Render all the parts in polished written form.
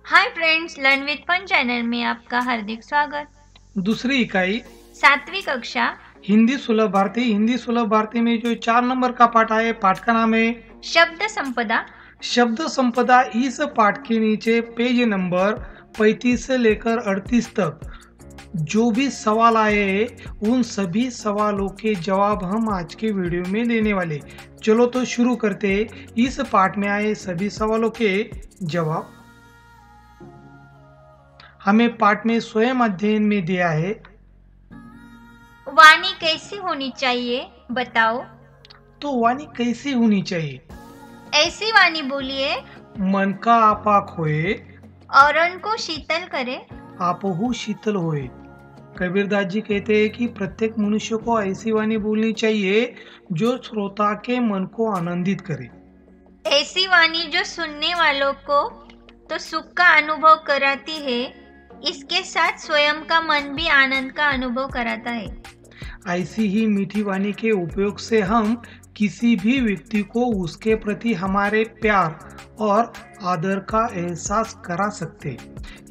Hi friends, learn with fun channel में आपका हार्दिक स्वागत। दूसरी इकाई 7वीं कक्षा हिंदी सुलभ भारती में जो 4 नंबर का पाठ है, पाठ का नाम है शब्द संपदा। शब्द संपदा। इस पाठ के नीचे पेज नंबर 35 से लेकर 38 तक जो भी सवाल आए हैं उन सभी सवालों के जवाब हम आज के वीडियो में देने वाले। चलो तो शुरू करते हैं इस पाठ में आए सभी सवालों के जवाब। हमें पाठ में स्वयं अध्ययन में दिया है। वाणी कैसी होनी चाहिए बताओ। तो वाणी कैसी होनी चाहिए? ऐसी वाणी बोलिए मन का आपाक होए, औरों को शीतल करे। आपहु शीतल होए। कबीरदास जी कहते हैं कि प्रत्येक मनुष्य को ऐसी वाणी बोलनी चाहिए जो श्रोता के मन को आनंदित करे। ऐसी वाणी जो सुनने वालों को तो सुख का अनुभव कराती है, इसके साथ स्वयं का मन भी आनंद का अनुभव कराता है। ऐसी ही मीठी वाणी के उपयोग से हम किसी भी व्यक्ति को उसके प्रति हमारे प्यार और आदर का एहसास करा सकते।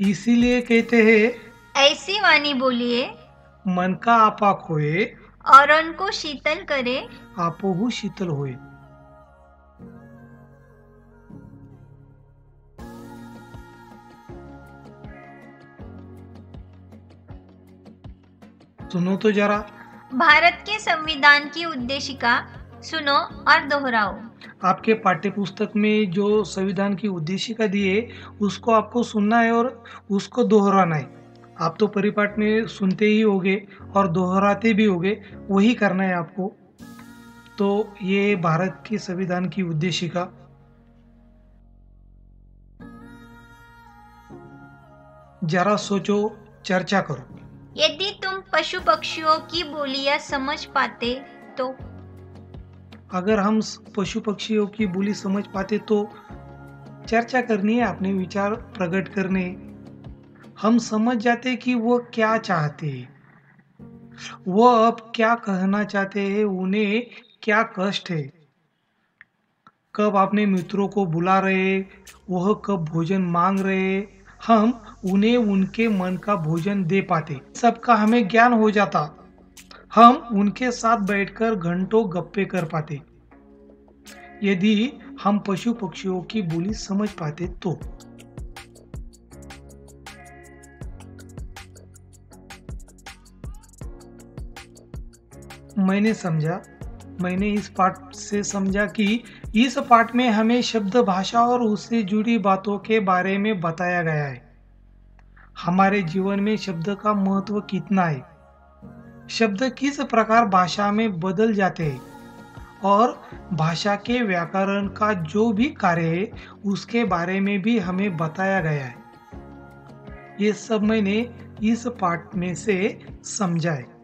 इसीलिए कहते हैं ऐसी वाणी बोलिए मन का आपाक होए, औरों को शीतल करे। आपहु शीतल होए। सुनो तो जरा। भारत के संविधान की उद्देशिका सुनो और दोहराओ। आपके पाठ्य पुस्तक में जो संविधान की उद्देशिका दी है उसको आपको सुनना है और उसको दोहराना है। आप तो परिपाठ में सुनते ही होगे और दोहराते भी होगे, वही करना है आपको। तो ये भारत के संविधान की उद्देशिका। जरा सोचो, चर्चा करो। यदि तुम पशु पक्षियों की बोलियां समझ पाते तो। अगर हम पशु पक्षियों की बोली समझ पाते तो चर्चा करनी है, अपने विचार प्रकट करने। हम समझ जाते कि वो क्या चाहते हैं, वो अब क्या कहना चाहते हैं, उन्हें क्या कष्ट है, कब अपने मित्रों को बुला रहे, वह कब भोजन मांग रहे, हम उन्हें उनके मन का भोजन दे पाते। सबका हमें ज्ञान हो जाता, हम उनके साथ बैठकर घंटों गप्पे कर पाते। यदि हम पशु पक्षियों की बोली समझ पाते तो। मैंने इस पाठ से समझा कि इस पाठ में हमें शब्द भाषा और उससे जुड़ी बातों के बारे में बताया गया है। हमारे जीवन में शब्द का महत्व कितना है, शब्द किस प्रकार भाषा में बदल जाते हैं और भाषा के व्याकरण का जो भी कार्य है उसके बारे में भी हमें बताया गया है। ये सब मैंने इस पाठ में से समझा है।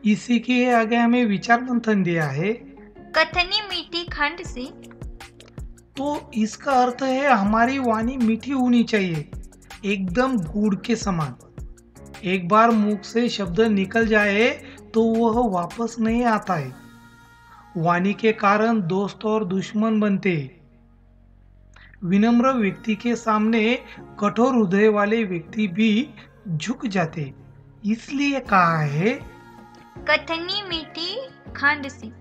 इसी के आगे हमें विचार मंथन दिया है। कथनी मीठी खंड सी। तो इसका अर्थ है हमारी वाणी मीठी होनी चाहिए, एकदम गुड़ के समान। एक बार मुख से शब्द निकल जाए तो वह वापस नहीं आता है। वाणी के कारण दोस्त और दुश्मन बनते। विनम्र व्यक्ति के सामने कठोर हृदय वाले व्यक्ति भी झुक जाते। इसलिए कहा है कथनी मीठी खंड सी।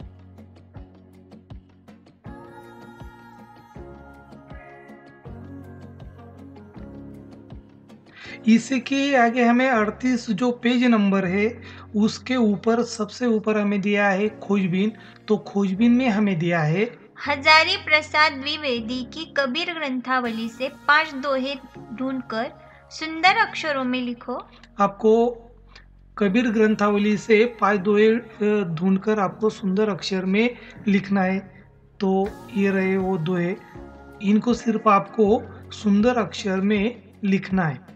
इसके आगे हमें 38 जो पेज नंबर है उसके ऊपर सबसे ऊपर हमें दिया है खोजबीन। तो खोजबीन में हमें दिया है हजारी प्रसाद द्विवेदी की कबीर ग्रंथावली से 5 दोहे ढूंढकर सुंदर अक्षरों में लिखो। आपको कबीर ग्रंथावली से 5 दोहे ढूंढकर आपको सुंदर अक्षर में लिखना है। तो ये रहे वो दोहे, इनको सिर्फ आपको सुंदर अक्षर में लिखना है।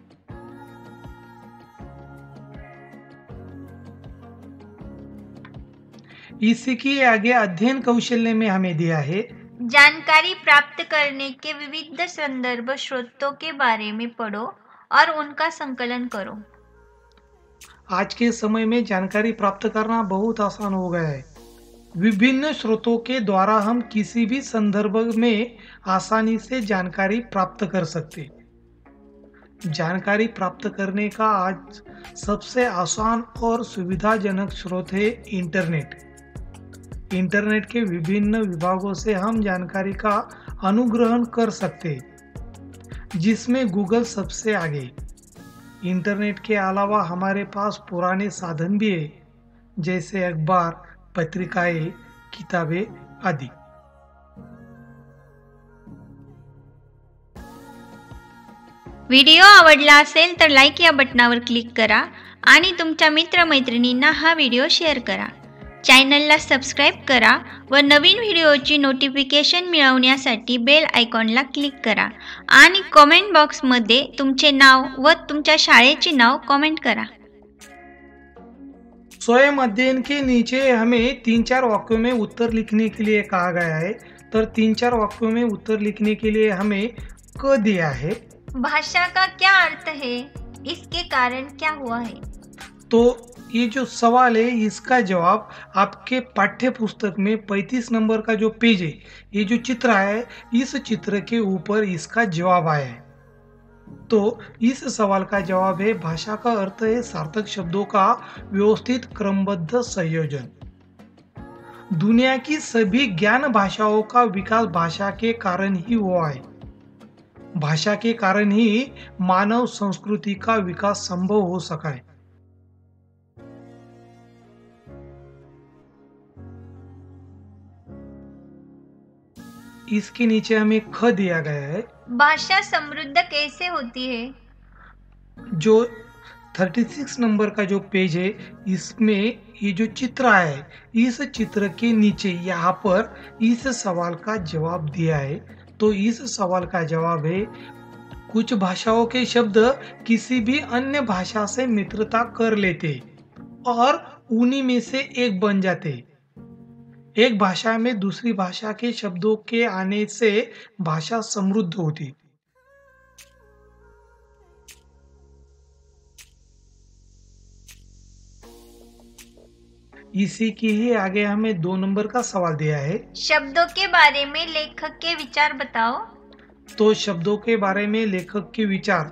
इसके आगे अध्ययन कौशल्य में हमें दिया है जानकारी प्राप्त करने के विविध संदर्भ स्रोतों के बारे में पढ़ो और उनका संकलन करो। आज के समय में जानकारी प्राप्त करना बहुत आसान हो गया है। विभिन्न स्रोतों के द्वारा हम किसी भी संदर्भ में आसानी से जानकारी प्राप्त कर सकते। जानकारी प्राप्त करने का आज सबसे आसान और सुविधाजनक स्रोत है इंटरनेट। इंटरनेट के विभिन्न विभागों से हम जानकारी का अनुग्रहण कर सकते, जिसमें गूगल सबसे आगे। इंटरनेट के अलावा हमारे पास पुराने साधन भी है, जैसे अखबार, पत्रिकाएं, किताबें आदि। व्हिडिओ आवडला असेल तर लाईक या बटनावर क्लिक करा आणि तुमच्या मित्रमैत्रिणींना हा व्हिडिओ शेअर करा। चॅनलला सबस्क्राईब करा व नवीन व्हिडिओची नोटिफिकेशन मिळवण्यासाठी बेल आयकॉनला क्लिक करा आणि कमेंट बॉक्समध्ये तुमचे नाव व तुमच्या शाळेचे नाव कमेंट करा। स्वयं अध्ययन के नीचे हमें 3-4 वाक्यों में उत्तर लिखने के लिए कहा गया है। तर 3-4 वाक्यों में उत्तर लिखने के लिए हमें क दिया है। भाषा का क्या अर्थ है, इसके कारण क्या हुआ है? तो ये जो सवाल है इसका जवाब आपके पाठ्य पुस्तक में 35 नंबर का जो पेज है, ये जो चित्र है, इस चित्र के ऊपर इसका जवाब आया है। तो इस सवाल का जवाब है, भाषा का अर्थ है सार्थक शब्दों का व्यवस्थित क्रमबद्ध संयोजन। दुनिया की सभी ज्ञान भाषाओं का विकास भाषा के कारण ही हुआ है। भाषा के कारण ही मानव संस्कृति का विकास संभव हो सका है। इसके नीचे हमें ख दिया गया है। भाषा समृद्ध कैसे होती है? जो 36 नंबर का जो पेज है, इसमें ये जो चित्र है, इस चित्र के नीचे यहाँ पर इस सवाल का जवाब दिया है। तो इस सवाल का जवाब है, कुछ भाषाओं के शब्द किसी भी अन्य भाषा से मित्रता कर लेते और उन्हीं में से एक बन जाते। एक भाषा में दूसरी भाषा के शब्दों के आने से भाषा समृद्ध होती। इसी के ही आगे हमें 2 नंबर का सवाल दिया है। शब्दों के बारे में लेखक के विचार बताओ। तो शब्दों के बारे में लेखक के विचार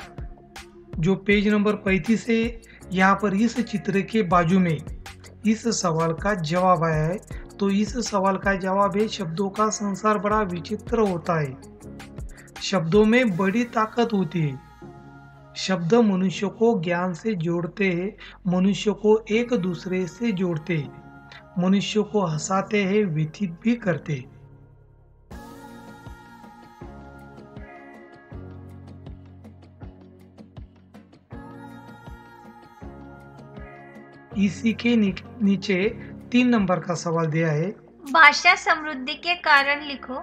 जो पेज नंबर 35 है, यहाँ पर इस चित्र के बाजू में इस सवाल का जवाब आया है। तो इस सवाल का जवाब है, शब्दों का संसार बड़ा विचित्र होता है। शब्दों में बड़ी ताकत होती है। शब्द मनुष्य को ज्ञान से जोड़ते हैं, मनुष्य को एक दूसरे से जोड़ते हैं, मनुष्य को हंसाते हैं, व्यथित भी करते हैं। इसी के नीचे 3 नंबर का सवाल दिया है। भाषा समृद्धि के कारण लिखो।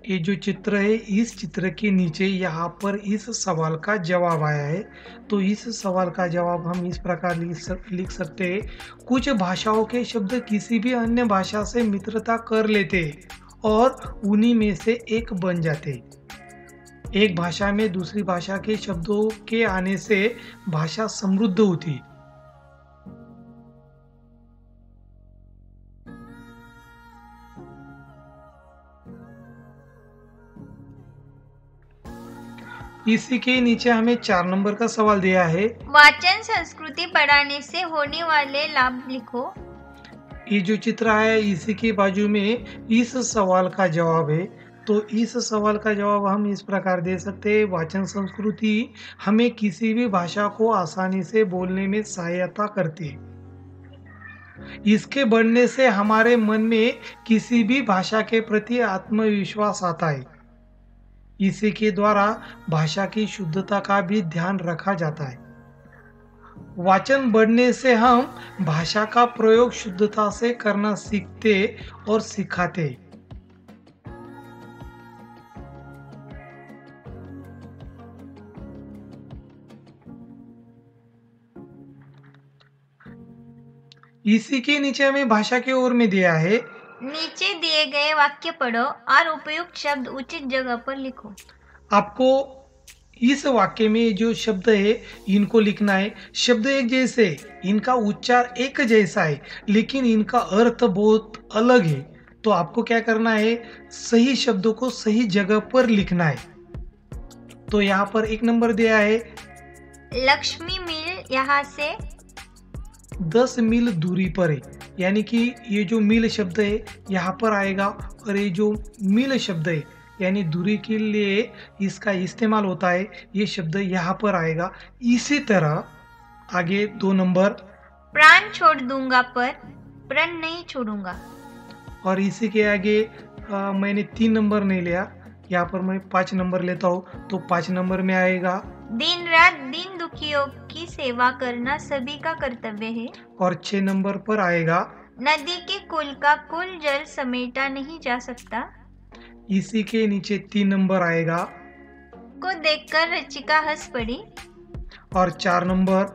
ये जो चित्र है, इस चित्र के नीचे यहाँ पर इस सवाल का जवाब आया है। तो इस सवाल का जवाब हम इस प्रकार लिख सकते हैं, कुछ भाषाओं के शब्द किसी भी अन्य भाषा से मित्रता कर लेते और उन्हीं में से एक बन जाते। एक भाषा में दूसरी भाषा के शब्दों के आने से भाषा समृद्ध होती। इसी के नीचे हमें 4 नंबर का सवाल दिया है। वाचन संस्कृति बढ़ाने से होने वाले लाभ लिखो। ये जो चित्र है, इसी के बाजू में इस सवाल का जवाब है। तो इस सवाल का जवाब हम इस प्रकार दे सकते हैं, वाचन संस्कृति हमें किसी भी भाषा को आसानी से बोलने में सहायता करती है। इसके बढ़ने से हमारे मन में किसी भी भाषा के प्रति आत्मविश्वास आता है। इसी के द्वारा भाषा की शुद्धता का भी ध्यान रखा जाता है। वाचन बढ़ने से हम भाषा का प्रयोग शुद्धता से करना सीखते और सिखाते। इसी के नीचे हमें भाषा के ओर में दिया है, नीचे दिए गए वाक्य पढ़ो और उपयुक्त शब्द उचित जगह पर लिखो। आपको इस वाक्य में जो शब्द है इनको लिखना है। शब्द एक जैसे है, इनका उच्चार एक जैसा है, लेकिन इनका अर्थ बहुत अलग है। तो आपको क्या करना है, सही शब्दों को सही जगह पर लिखना है। तो यहाँ पर 1 नंबर दिया है, लक्ष्मी मिल यहाँ से 10 मील दूरी पर है। यानी कि ये जो मील शब्द है यहाँ पर आएगा, और ये जो मील शब्द है यानी दूरी के लिए इसका इस्तेमाल होता है, ये शब्द यहाँ पर आएगा। इसी तरह आगे 2 नंबर, प्राण छोड़ दूंगा पर प्रण नहीं छोड़ूंगा। और इसी के आगे मैंने 3 नंबर नहीं लिया, यहाँ पर मैं 5 नंबर लेता हूँ। तो 5 नंबर में आएगा, दिन रात दीन दुखियों की सेवा करना सभी का कर्तव्य है। और 6 नंबर पर आएगा, नदी के कुल का कुल जल समेटा नहीं जा सकता। इसी के नीचे 3 नंबर आएगा, को देखकर रचिका हंस पड़ी। और 4 नंबर,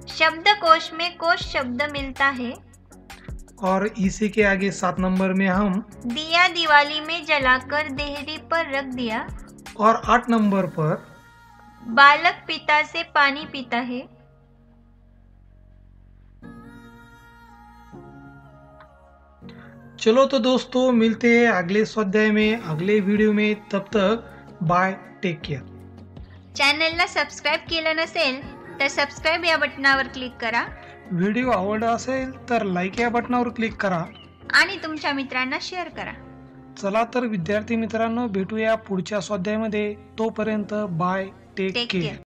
शब्दकोश में कोश शब्द मिलता है। और इसी के आगे 7 नंबर में हम, दिया दिवाली में जलाकर देहरी पर रख दिया। और 8 नंबर पर, बालक पिता से पानी पीता है। चलो तो दोस्तों, मिलते हैं अगले स्वाध्याय में, अगले व्हिडिओ में। तब तक बाय, टेक केअर. चॅनलला सबस्क्राईब केलं नसेल तर सबस्क्राईब या बटनावर क्लिक करा व्हिडिओ आवडला असेल तर लाईक या बटनावर क्लिक करा आणि तुमच्या मित्रांना शेअर करा. चला तर विद्यार्थी मित्रांनो, भेटूया पुढच्या स्वाध्यायामध्ये. तोपर्यंत बाय, टेक केअर.